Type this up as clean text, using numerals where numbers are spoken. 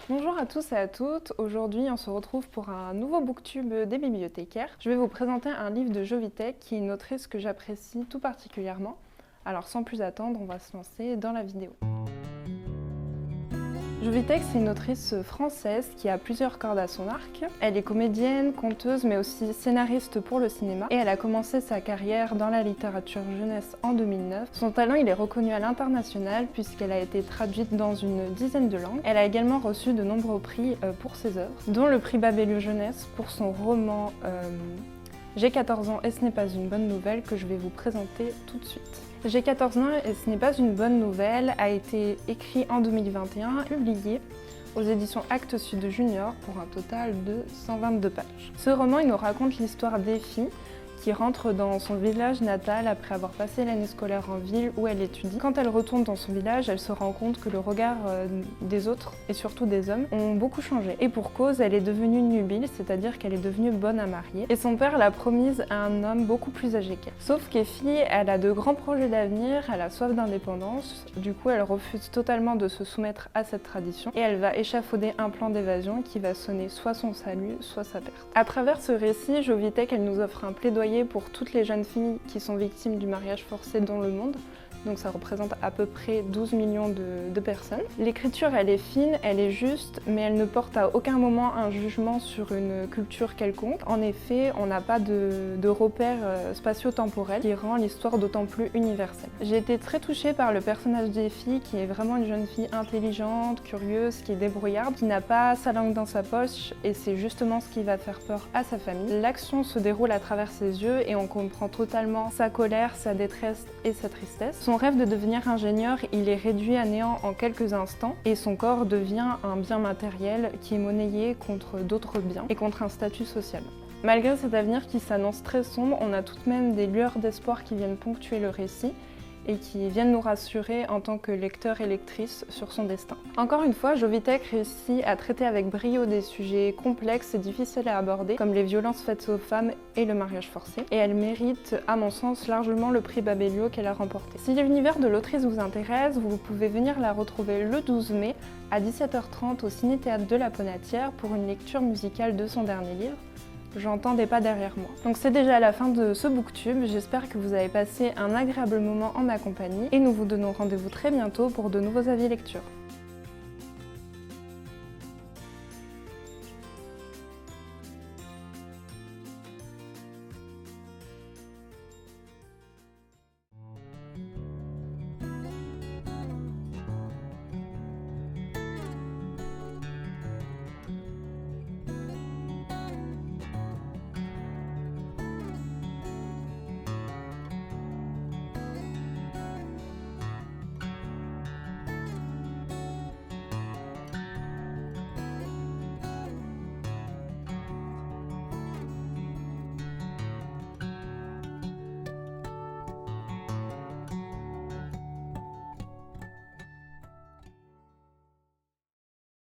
Bonjour à tous et à toutes, aujourd'hui on se retrouve pour un nouveau booktube des bibliothécaires. Je vais vous présenter un livre de Jovitech qui est une autrice que j'apprécie tout particulièrement. Alors sans plus attendre, on va se lancer dans la vidéo. Jovitech, c'est une autrice française qui a plusieurs cordes à son arc. Elle est comédienne, conteuse, mais aussi scénariste pour le cinéma. Et elle a commencé sa carrière dans la littérature jeunesse en 2009. Son talent, il est reconnu à l'international puisqu'elle a été traduite dans une dizaine de langues. Elle a également reçu de nombreux prix pour ses œuvres, dont le prix Babelio Jeunesse pour son roman J'ai 14 ans et ce n'est pas une bonne nouvelle que je vais vous présenter tout de suite. J'ai 14 ans et ce n'est pas une bonne nouvelle a été écrit en 2021, publié aux éditions Actes Sud Junior pour un total de 122 pages. Ce roman il nous raconte l'histoire d'Effie qui rentre dans son village natal après avoir passé l'année scolaire en ville où elle étudie. Quand elle retourne dans son village, elle se rend compte que le regard des autres, et surtout des hommes, ont beaucoup changé. Et pour cause, elle est devenue nubile, c'est-à-dire qu'elle est devenue bonne à marier. Et son père l'a promise à un homme beaucoup plus âgé qu'elle. Sauf qu'Effie, elle a de grands projets d'avenir, elle a soif d'indépendance, du coup elle refuse totalement de se soumettre à cette tradition, et elle va échafauder un plan d'évasion qui va sonner soit son salut, soit sa perte. À travers ce récit, Jovitech, elle nous offre un plaidoyer pour toutes les jeunes filles qui sont victimes du mariage forcé dans le monde. Donc ça représente à peu près 12 millions de personnes. L'écriture, elle est fine, elle est juste, mais elle ne porte à aucun moment un jugement sur une culture quelconque. En effet, on n'a pas de repères spatio-temporels qui rend l'histoire d'autant plus universelle. J'ai été très touchée par le personnage d'Effie, qui est vraiment une jeune fille intelligente, curieuse, qui est débrouillarde, qui n'a pas sa langue dans sa poche, et c'est justement ce qui va faire peur à sa famille. L'action se déroule à travers ses yeux et on comprend totalement sa colère, sa détresse et sa tristesse. Son rêve de devenir ingénieur, il est réduit à néant en quelques instants et son corps devient un bien matériel qui est monnayé contre d'autres biens et contre un statut social. Malgré cet avenir qui s'annonce très sombre, on a tout de même des lueurs d'espoir qui viennent ponctuer le récit et qui viennent nous rassurer en tant que lecteurs et lectrices sur son destin. Encore une fois, Jovitech réussit à traiter avec brio des sujets complexes et difficiles à aborder, comme les violences faites aux femmes et le mariage forcé, et elle mérite, à mon sens, largement le prix Babelio qu'elle a remporté. Si l'univers de l'autrice vous intéresse, vous pouvez venir la retrouver le 12 mai à 17h30 au Ciné-Théâtre de la Ponatière pour une lecture musicale de son dernier livre, J'entendais pas derrière moi. Donc c'est déjà la fin de ce booktube, j'espère que vous avez passé un agréable moment en ma compagnie et nous vous donnons rendez-vous très bientôt pour de nouveaux avis lecture.